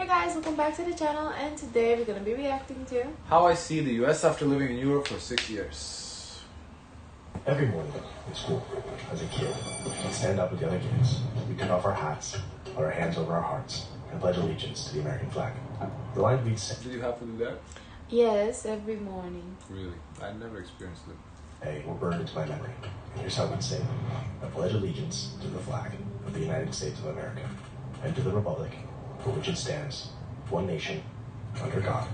Hey guys, welcome back to the channel, and today we're going to be reacting to how I see the US after living in Europe for 6 years. Every morning in school, as a kid, we'd stand up with the other kids. We'd take off our hats, put our hands over our hearts, and pledge allegiance to the American flag. The line we'd sing. Did you have to do that? yes, every morning. Really? I never experienced it. They were burned into my memory. And here's how we'd sing. I pledge allegiance to the flag of the United States of America and to the republic for which it stands, one nation, under God,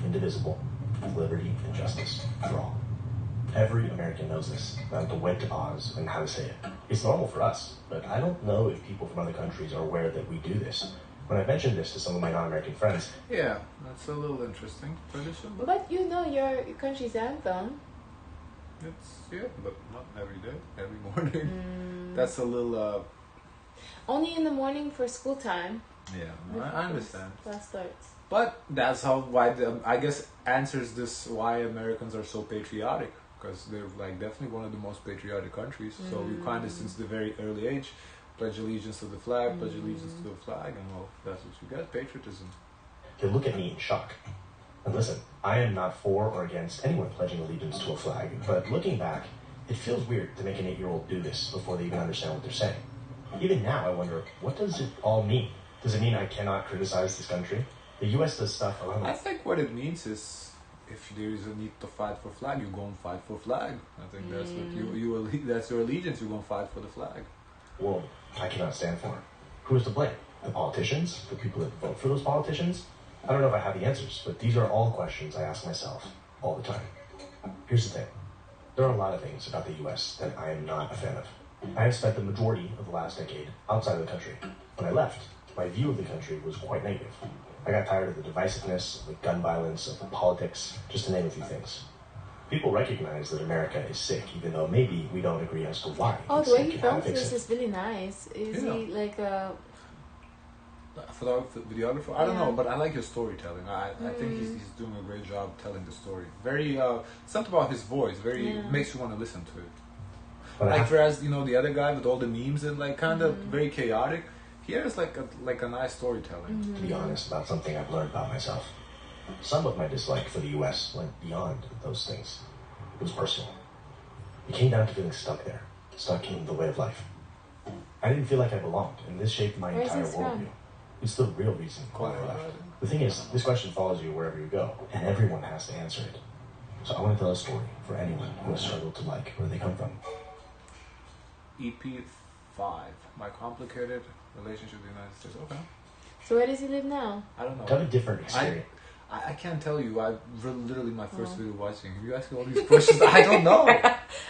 indivisible, with liberty and justice for all. Every American knows this, down to when to pause and how to say it. It's normal for us, but I don't know if people from other countries are aware that we do this. When I mentioned this to some of my non-American friends, Yeah, that's a little interesting tradition. But you know your country's anthem. Yeah, but not every day, every morning. That's a little, Only in the morning for school time. yeah, I understand. Class starts. But that's I guess answers this why Americans are so patriotic. Because they're like definitely one of the most patriotic countries. So we kind of, since the very early age, pledge allegiance to the flag, pledge allegiance to the flag, and well, that's what you get, patriotism. they look at me in shock. And listen, I am not for or against anyone pledging allegiance to a flag, but looking back, it feels weird to make an 8-year-old do this before they even understand what they're saying. Even now, I wonder, what does it all mean? Does it mean I cannot criticize this country? The U.S. does stuff around. I think what it means is, if there is a need to fight for flag, you go and fight for flag. I think that's what that's your allegiance. You go and fight for the flag. Well, I cannot stand for. Who is to blame? The politicians? The people that vote for those politicians? I don't know if I have the answers, but these are all questions I ask myself all the time. Here's the thing. There are a lot of things about the U.S. that I am not a fan of. I have spent the majority of the last decade outside of the country. When I left, my view of the country was quite negative. I got tired of the divisiveness, of the gun violence, of the politics, just to name a few things. People recognize that America is sick, even though maybe we don't agree as to why. Oh, it's the way sick he and how to films fix this it. is really nice. Is he like a... Videographer? I don't know, but I like his storytelling. I think he's doing a great job telling the story. Very, something about his voice, makes you want to listen to it. But Like, whereas, the other guy with all the memes and like kind of very chaotic, here is like a nice storytelling. to be honest about something I've learned about myself. Some of my dislike for the U.S. went beyond those things. It was personal. It came down to feeling stuck there, stuck in the way of life. I didn't feel like I belonged, and this shaped my Where's entire this from? worldview. It's the real reason why I left. The thing is, this question follows you wherever you go, and everyone has to answer it. So I want to tell a story for anyone who has struggled to like where they come from. EP 5, My Complicated Relationship with the United States. Okay. So where does he live now? I don't know. To have a different experience. I can't tell you. Literally my first video watching. You ask me all these questions. I don't know.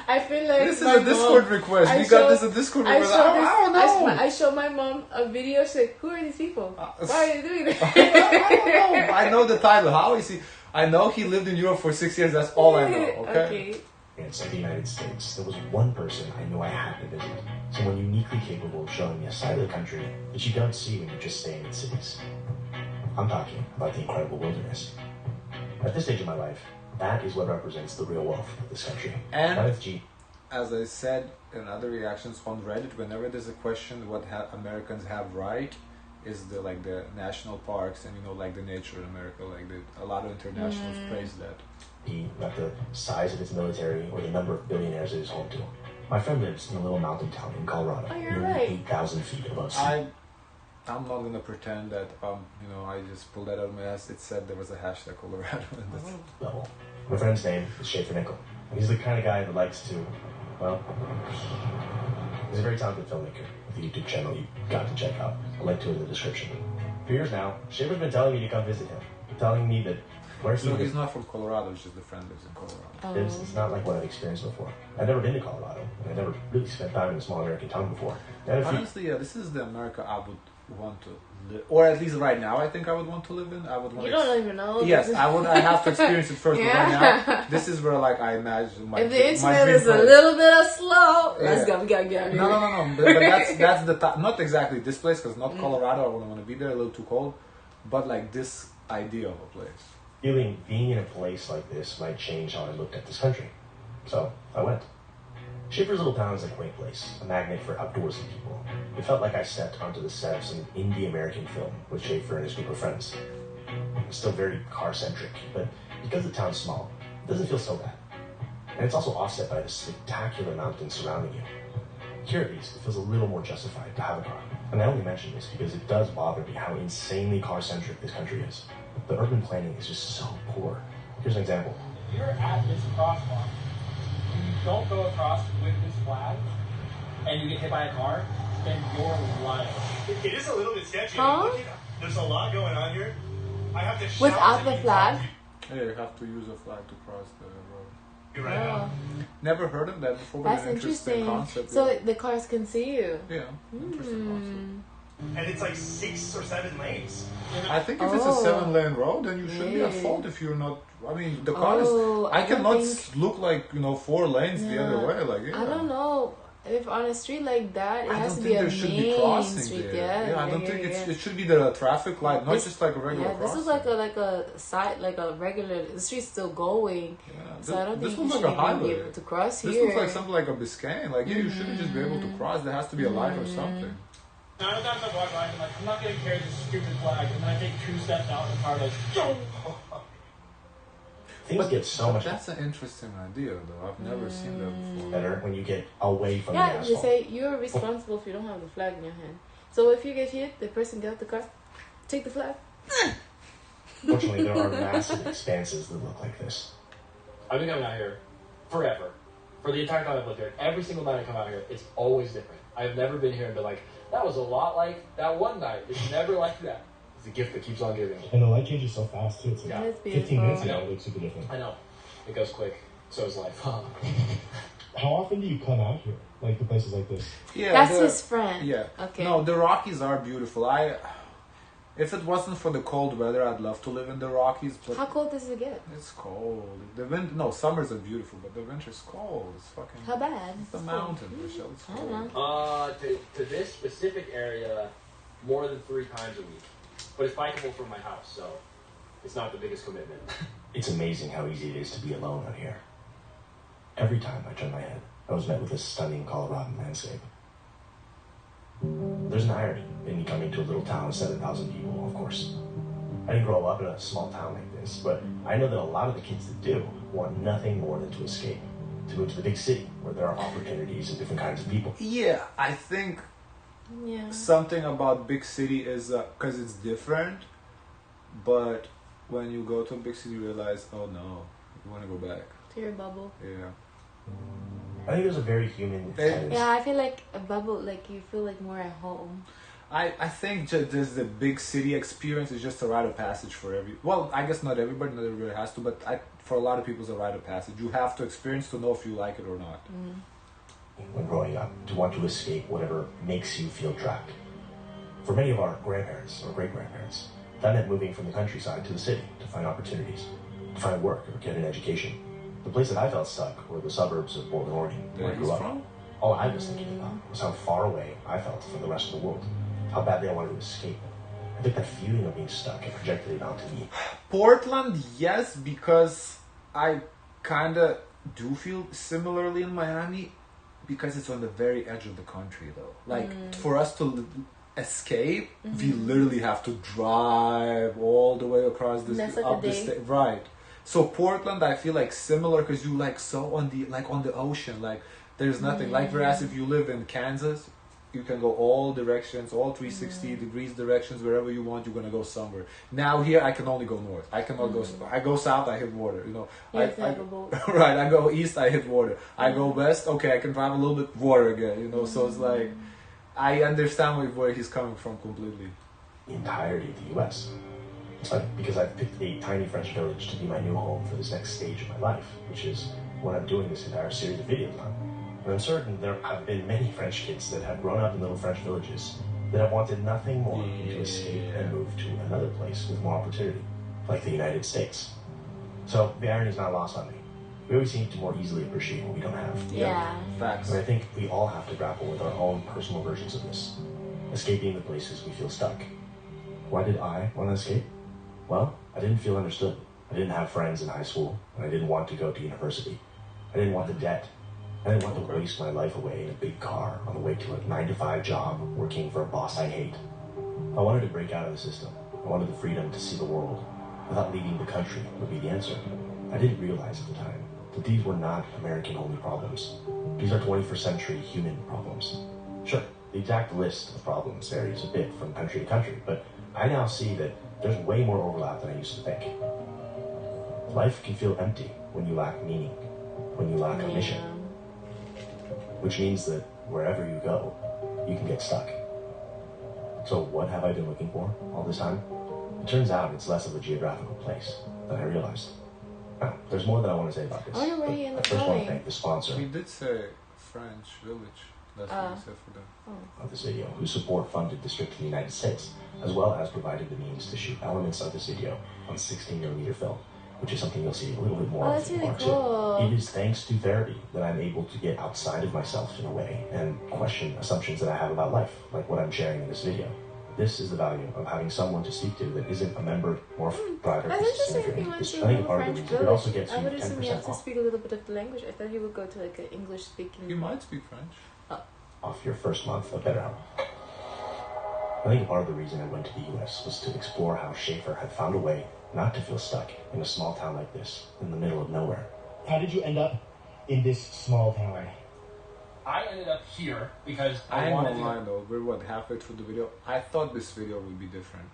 I feel like This is a Discord request. We got this a Discord request. I don't know. I showed my mom a video. She's like, "Who are these people? Why are you doing that?" I don't know. I know the title. How is he? I know he lived in Europe for 6 years. That's all I know. Okay. In the United States, there was one person I knew I had to visit. Someone uniquely capable of showing me a side of the country that you don't see when you're just staying in cities. I'm talking about the incredible wilderness. At this stage of my life, that is what represents the real wealth of this country. And Not its as I said in other reactions on Reddit, whenever there's a question what Americans have right, is the national parks and like the nature in America. A lot of internationals praise that. Not the size of its military or the number of billionaires it is home to. My friend lives in a little mountain town in Colorado, Oh, you're nearly right. 8,000 feet above sea. I'm not gonna pretend that I just pulled that out of my ass. It said there was a hashtag Colorado in this. Level. My friend's name is Schaefer Nickel. And he's the kind of guy that likes to, well, he's a very talented filmmaker with a YouTube channel you got to check out. I'll link to it in the description. For years now, Schaefer's been telling me to come visit him, telling me that where he So lives, he's not from Colorado. It's just the friend lives in Colorado. it's not like what I've experienced before. I've never been to Colorado, and I've never really spent time in a small American town before. And if you- Honestly, yeah, this is the America I would want to live, or at least right now, I think I would want to live in. I would want. You don't even know. Yes, I would. I have to experience it first. Yeah. But right now, this is where I imagine my. If the internet dream is a place. little bit of slow, let's Yeah. go. We gotta get out of here. No. But that's the not exactly this place because not Colorado. I wouldn't want to be there. A little too cold. But this idea of a place. being in a place like this might change how I looked at this country. So I went. Schaefer's little town is a quaint place, a magnet for outdoorsy people. It felt like I stepped onto the set of some indie American film with Schaefer and his group of friends. It's still very car-centric, but because the town's small, it doesn't feel so bad. And it's also offset by the spectacular mountains surrounding you. Here at least, it feels a little more justified to have a car. And I only mention this because it does bother me how insanely car-centric this country is. The urban planning is just so poor. Here's an example. If you're at this crosswalk, and you don't go across with this flag, and you get hit by a car, then you're lying. It is a little bit sketchy. Huh? There's a lot going on here. I have to shout Without to the people. flag? Yeah, you have to use a flag to cross the road. You're right. Oh, Never heard of that before, but that's an interesting interesting. concept. So yeah. the cars can see you. Yeah, interesting concept. And it's like 6 or 7 lanes. I think if it's a 7-lane road, then you shouldn't be at fault if you're not. I mean, the car Oh, is. I don't cannot think- look like 4 lanes the Yeah. other way. Like, yeah. I don't know if on a street like that, it I has don't to think be a there should be main crossing street. there. Yeah, I don't think yeah. it should be the traffic light, not This- just like a regular Yeah, this crossing. is like a side, like a regular. The street's still going, Yeah, so I don't this think you looks should like a even be highway. able to cross This here. looks like something like a Biscayne. Like, yeah, you shouldn't just be able to cross. There has to be a light or something. 9 times I walk by, I'm like, I'm not going to carry this stupid flag. And then I take 2 steps out, and the car goes, yo! Things get so much That's an interesting idea, though. I've never seen that before. better when you get away from the Yeah, they asphalt. say you're responsible if you don't have the flag in your hand. So if you get hit, the person get out the car, take the flag. Fortunately, there are massive expanses that look like this. I've been coming out here forever. For the entire time I've lived here. Every single night I come out here, it's always different. I've never been here and been like, that was a lot like that one night. It's never like that. It's a gift that keeps on giving. And the light changes so fast, too. It's like Yeah. That's 15 minutes beautiful. ago, it looks super different. I know. It goes quick. So is life. How often do you come out here? Like the places like this? Yeah, That's his friend. Yeah. Okay. No, the Rockies are beautiful. If it wasn't for the cold weather, I'd love to live in the Rockies. But How cold does it get? it's cold. Summers are beautiful, but the winter's cold. It's fucking. How bad? It's the mountain, Michelle. It's I don't know. cold. To this specific area, more than 3 times a week. But it's bikeable from my house, so it's not the biggest commitment. It's amazing how easy it is to be alone out here. Every time I turn my head, I was met with this stunning Coloradan landscape. There's an irony in me coming to a little town of 7,000 people, of course. I didn't grow up in a small town like this, but I know that a lot of the kids that do want nothing more than to escape, to move to the big city where there are opportunities and different kinds of people. Yeah, I think Yeah. something about big city is because it's different, but when you go to a big city, you realize, oh no, you want to go back. To your bubble. Yeah. I think there's a very human tendency. Yeah, I feel like a bubble, like you feel like more at home. I think just the big city experience is just a rite of passage for well, I guess not everybody has to, but for a lot of people it's a rite of passage. You have to experience to know if you like it or not. When growing up, to want to escape whatever makes you feel trapped. For many of our grandparents or great-grandparents, that meant moving from the countryside to the city to find opportunities, to find work or get an education. The place that I felt stuck were the suburbs of Portland, Oregon, where I Where grew he's up. from? All I was thinking about was how far away I felt from the rest of the world, how badly I wanted to escape. I think that feeling of being stuck and projected it onto me. Portland, yes, because I kind of do feel similarly in Miami, because it's on the very edge of the country, though. Like, for us to escape, we literally have to drive all the way across the That's like up a the day. state. Right. So Portland, I feel like similar because you like so on the ocean. Like, there's nothing. Like, whereas if you live in Kansas, you can go all directions, all 360 degrees directions, wherever you want. You're gonna go somewhere. Now here, I can only go north. I cannot go. I go south, I hit water. You know. You have to have a boat. Right. I go east, I hit water. I go west. Okay, I can drive a little bit water again. You know. So it's like, I understand where he's coming from completely. The entirety of the U.S. It's funny because I've picked a tiny French village to be my new home for this next stage of my life, which is what I'm doing this entire series of videos on. And I'm certain there have been many French kids that have grown up in little French villages that have wanted nothing more than to escape and move to another place with more opportunity, like the United States. So the irony is not lost on me. We always seem to more easily appreciate what we don't have. Yeah. Facts. And I think we all have to grapple with our own personal versions of this, escaping the places we feel stuck. Why did I want to escape? Well, I didn't feel understood. I didn't have friends in high school, and I didn't want to go to university. I didn't want the debt. I didn't want to waste my life away in a big car on the way to a 9-to-5 job working for a boss I hate. I wanted to break out of the system. I wanted the freedom to see the world. I thought leaving the country would be the answer. I didn't realize at the time that these were not American-only problems. These are 21st century human problems. Sure, the exact list of problems varies a bit from country to country, but I now see that there's way more overlap than I used to think. Life can feel empty when you lack meaning, when you lack a mission, which means that wherever you go, you can get stuck. So what have I been looking for all this time? It turns out it's less of a geographical place than I realized. Now, there's more that I want to say about this. Oh, you're way in the I first want to drawing. thank the sponsor He did say French village. That's what he said for them. of this video, whose support funded this trip to the United States, as well as provided the means to shoot elements of this video on 16mm film, which is something you'll see a little bit more Oh, of that's in really part cool. 2. It is thanks to therapy that I'm able to get outside of myself in a way and question assumptions that I have about life, like what I'm sharing in this video. This is the value of having someone to speak to that isn't a member or private. That's interesting if you went to I think a part of the French reason it also village. gets I you would assume you have 10% to off. speak a little bit of the language. I thought you would go to like an English speaking. He might speak French. Off your first month of BetterHelp. I think part of the reason I went to the US was to explore how Schaefer had found a way not to feel stuck in a small town like this, in the middle of nowhere. How did you end up in this small town? I ended up here because I I ain't wanted gonna to. lie though, we're what, halfway through the video? I thought this video would be different.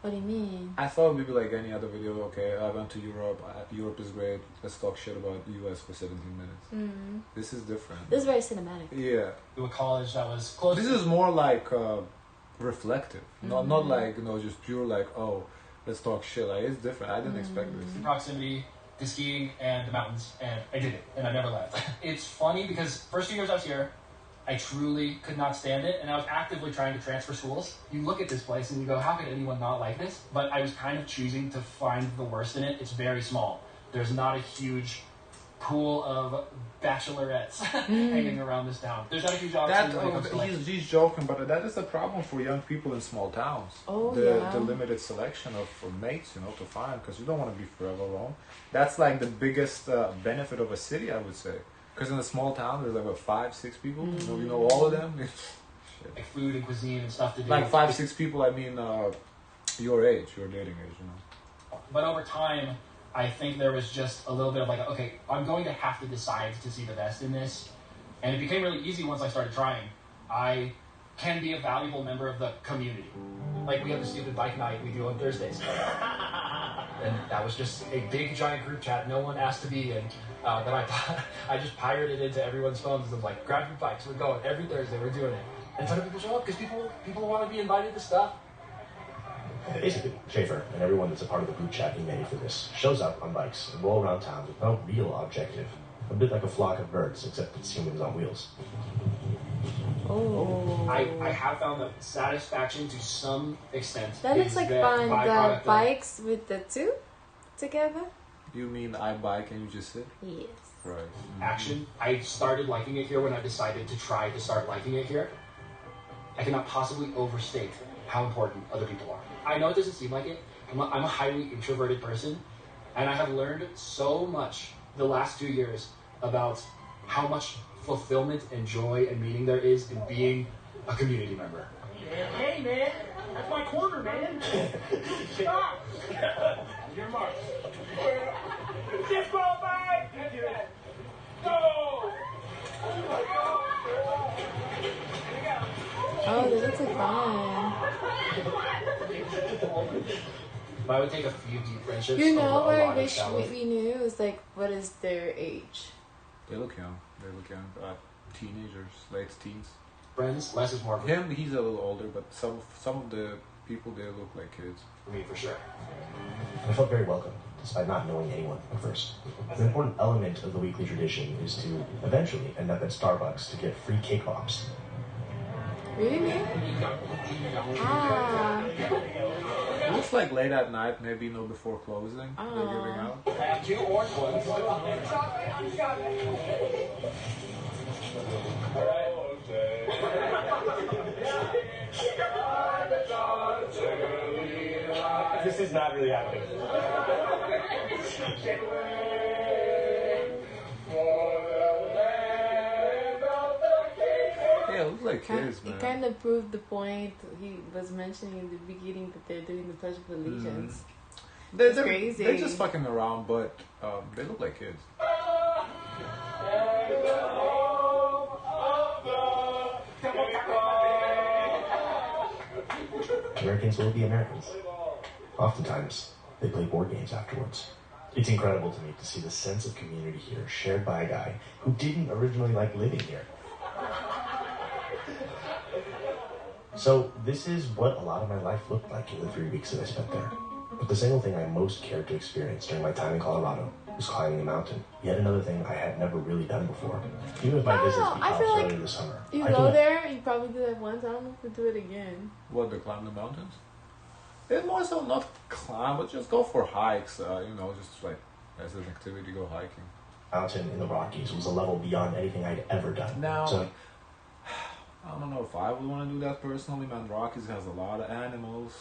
What do you mean? I thought it would be like any other video. Okay, I went to Europe. Europe is great. Let's talk shit about US for 17 minutes. This is different. This is very cinematic. Yeah. To a college that was close. This is more like reflective. Not like, just pure like, oh, let's talk shit. Like, it's different. I didn't expect this. in proximity to skiing and the mountains, and I did it, and I never left. It's funny because first 2 years I was here, I truly could not stand it, and I was actively trying to transfer schools. You look at this place and you go, how could anyone not like this? But I was kind of choosing to find the worst in it. It's very small. There's not a huge pool of bachelorettes hanging around this town. There's not a huge opportunity when it comes to like, He's joking, but that is the problem for young people in small towns. Oh, the yeah. limited selection of mates, to find, because you don't want to be forever alone. That's like the biggest benefit of a city, I would say. Because in a small town, there's like what, 5-6 people. You know all of them. Shit. like food and cuisine and stuff to do. Like 5-6 people. I mean, your age, your dating age. But over time, I think there was just a little bit of like, okay, I'm going to have to decide to see the best in this. And it became really easy once I started trying. I can be a valuable member of the community. Like we have the stupid bike night we do on Thursdays. And that was just a big giant group chat no one asked to be in. That I just pirated into everyone's phones and was like, grab your bikes, we're going. Every Thursday we're doing it. And a ton of people show up because people want to be invited to stuff. Basically, Schaefer and everyone that's a part of the group chat he made for this shows up on bikes and roll around town with no real objective. A bit like a flock of birds, except it's humans on wheels. Oh. I have found that satisfaction to some extent. That looks is like the buying the byproduct of bikes with the two together. You mean I bike and you just sit? Yes. Right. action. I started liking it here when I decided to try to start liking it here. I cannot possibly overstate how important other people are. I know it doesn't seem like it. I'm a highly introverted person, and I have learned so much the last 2 years about how much fulfillment and joy and meaning there is in being a community member. Hey, man, that's my corner, man. Stop. Your mark. Just go back. Go. Oh, this looks like fun. But I would take a few deep friendships. You know over a what I lot of wish shallow. we knew is like, what is their age? They look young. Teenagers, late teens. Friends, less is more Him, he's a little older, but some of the people, they look like kids. for me for sure. I felt very welcome, despite not knowing anyone at first. An important element of the weekly tradition is to eventually end up at Starbucks to get free cake pops. Really? Ah. Looks like late at night, maybe before closing. They're giving out. I have 2 orange ones. This is not really happening. like kids, It man. kind of proved the point he was mentioning in the beginning that they're doing the Pledge of Allegiance. They're crazy. They're just fucking around, but they look like kids. Americans will be Americans. Oftentimes, they play board games afterwards. It's incredible to me to see the sense of community here shared by a guy who didn't originally like living here. So this is what a lot of my life looked like in the 3 weeks that I spent there. But the single thing I most cared to experience during my time in Colorado was climbing a mountain. Yet another thing I had never really done before. Even with my visits to I feel Alps like earlier this summer. you I go cannot- there, you probably do that once. I don't know if you do it again. What, to climb the mountains? It's more so not climb, but just go for hikes. Just like as an activity, go hiking. Mountain in the Rockies was a level beyond anything I'd ever done. Now, So I don't know if I would want to do that personally, man. Rockies has a lot of animals.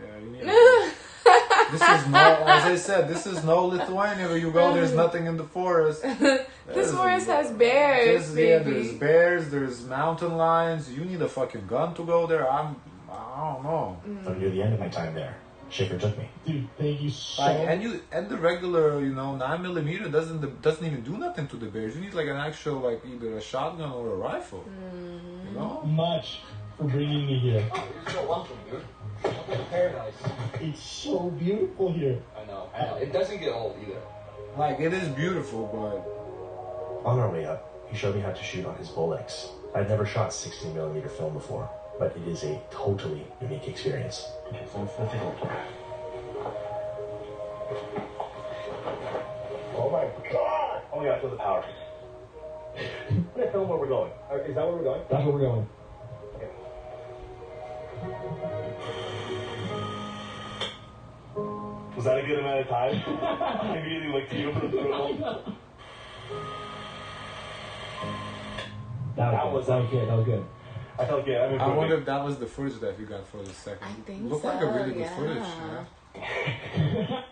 Yeah, you need. This is no, as I said, this is no Lithuania where you go. There's nothing in the forest. This forest has bears, There's baby. bears. There's mountain lions. You need a fucking gun to go there. I don't know. So near the end of my time there, Schaefer took me. Dude, thank you so Like, much. and the regular 9mm doesn't even do nothing to the bears. You need like an actual either a shotgun or a rifle. You know. Much for bringing me here. You're so welcome, dude. Welcome to paradise. It's so beautiful here. I know. It doesn't get old either. Like it is beautiful, but On our way up, he showed me how to shoot on his Bolex. I'd never shot 16mm film before, but it is a totally unique experience. Okay, so let's take a look. Oh my god! Oh my god, I feel the power. I'm gonna film where we're going. Is that where we're going? That's where we're going. Was that a good amount of time? I immediately looked at you for approval. That was good. That was good. I felt good. I'm I improving. wonder if that was the footage that you got for the second. I think Looked like a so, really good yeah. footage. Yeah.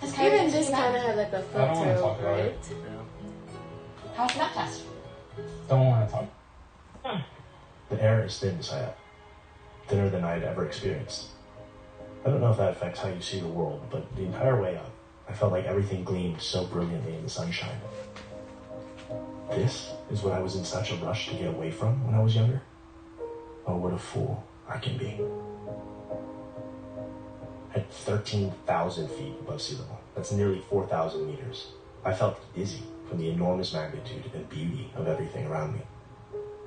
Even this kind of had like a I don't wanna filter talk over about it. Yeah. How's that test? Don't want to talk. The air is thin this high up. Thinner than I had ever experienced. I don't know if that affects how you see the world, but the entire way up, I felt like everything gleamed so brilliantly in the sunshine. This is what I was in such a rush to get away from when I was younger. Oh, what a fool I can be. At 13,000 feet above sea level, that's nearly 4,000 meters, I felt dizzy from the enormous magnitude and beauty of everything around me.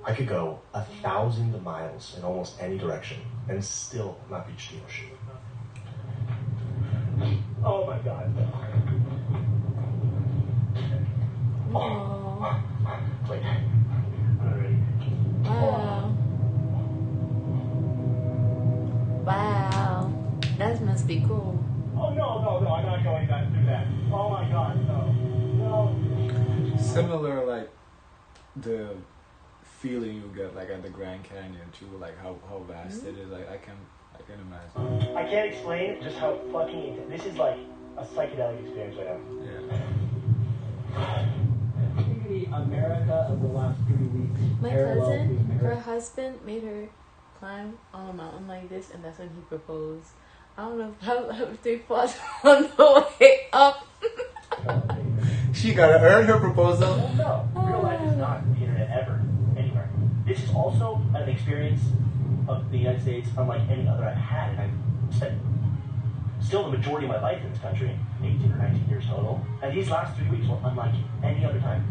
I could go 1,000 miles in almost any direction and still not reach the ocean. Oh my god. Oh, Wait, I'm not ready. wow. Wow. That must be cool. Oh, no, I'm not going through that. Oh my god, no. Similar, like the feeling you get like at the Grand Canyon too, like how vast it is. Like I can imagine. I can't explain just how fucking... This is like a psychedelic experience right now. Yeah. The America of the last 3 weeks. My parallel cousin, to America. her husband made her climb on a mountain like this, and that's when he proposed. I don't know if they fought on the way up. She gotta earn her proposal. No, real life is not the internet ever, anywhere. This is also an experience of the United States unlike any other I've had, and I've spent still the majority of my life in this country, 18 or 19 years total, and these last 3 weeks were unlike any other time.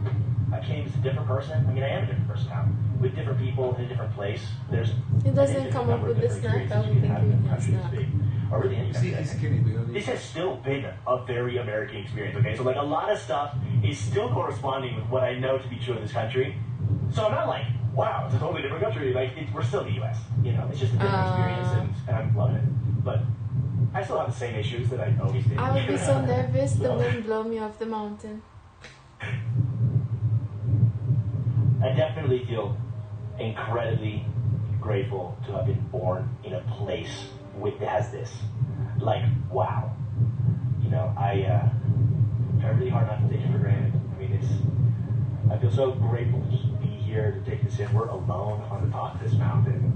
I came as a different person. I mean, I am a different person now, with different people in a different place. There's It doesn't an infinite come up number of with the different snack. I experiences would you can think have you in would a have country this snack. big, or really any See, country, I he's think. skinny, dude. This has still been a very American experience, okay? So, like, a lot of stuff is still corresponding with what I know to be true in this country. So I'm not like, wow, it's a totally different country. Like, we're still the U.S., you know? It's just a different experience, and I'm loving it. But I still have the same issues that I always did. I would be so nervous the wind blow me off the mountain. I definitely feel incredibly grateful to have been born in a place that has this. Like, wow. You know, I try really hard not to take it for granted. I mean, I feel so grateful to just be here. here to take this in. We're alone on the top of this mountain,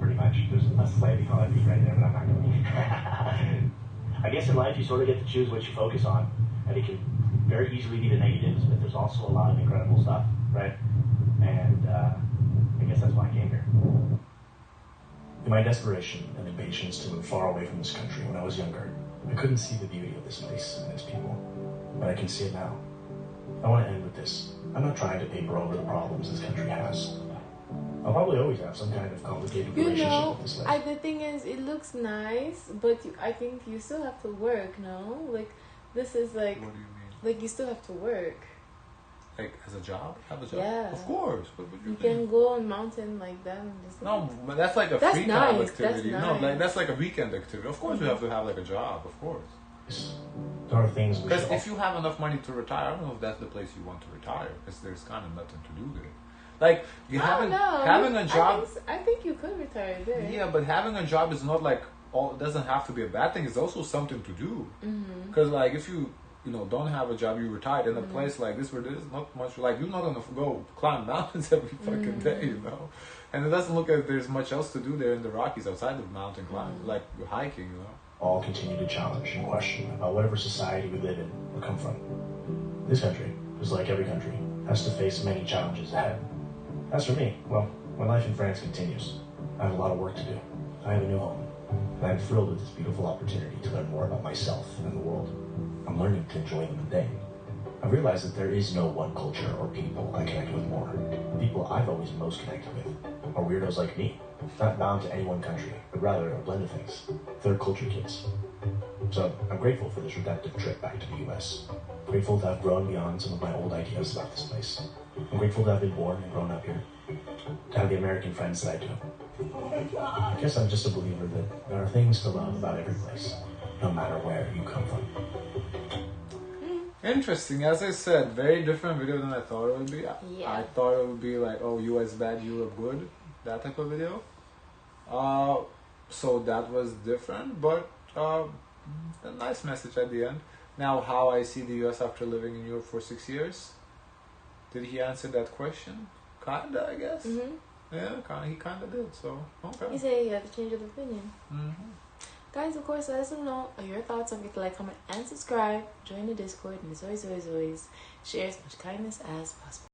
pretty much. There's a slightly taller peak right there, but I'm not going to. I guess in life you sort of get to choose what you focus on, and it can very easily be the negatives, but there's also a lot of incredible stuff, right? And I guess that's why I came here. In my desperation and impatience to move far away from this country when I was younger, I couldn't see the beauty of this place and its people, but I can see it now. I want to end with this. I'm not trying to paper over the problems this country has. I'll probably always have some kind of complicated relationship with this place. The thing is, it looks nice, but I think you still have to work, no? Like, this is like... What do you mean? Like, you still have to work. Like, as a job? Have a job? Yeah. Of course. What you can go on mountain like that and just... No, but that's like a that's free time nice. activity. That's No, nice. like that's like a weekend activity. Of course, you have to have like a job. Of course. There are things we Because should if you have enough money to retire, I don't know if that's the place you want to retire. Because there's kind of nothing to do there. Like you having a job. I think you could retire there. Yeah, but having a job is not like all. It doesn't have to be a bad thing. It's also something to do. Because like if you don't have a job, you retired in a place like this where there's not much, like you're not gonna go climb mountains every fucking day, and it doesn't look like there's much else to do there in the Rockies outside of mountain climbing, like hiking, all continue to challenge and question about whatever society we live in or come from. This country, just like every country, has to face many challenges ahead. As for me, well, my life in France continues. I have a lot of work to do. I have a new home, and I'm thrilled with this beautiful opportunity to learn more about myself and the world. I'm learning to enjoy the mundane. I've realized that there is no one culture or people I connect with more. The people I've always most connected with are weirdos like me, not bound to any one country, but rather a blend of things. Third culture kids. So I'm grateful for this redemptive trip back to the US. Grateful to have grown beyond some of my old ideas about this place. I'm grateful to have been born and grown up here. To have the American friends that I do. I guess I'm just a believer that there are things to love about every place, no matter where you come from. Interesting. As I said, very different video than I thought it would be. Yeah. I thought it would be like, oh, US bad, Europe good, that type of video. So that was different, but a nice message at the end. Now, how I see the US after living in Europe for 6 years. Did he answer that question? Kinda, I guess. Yeah, he kinda did. So okay. He said he had to change of opinion. Guys, of course, let us know your thoughts. Don't forget to like, comment, and subscribe. Join the Discord, and as always, share as much kindness as possible.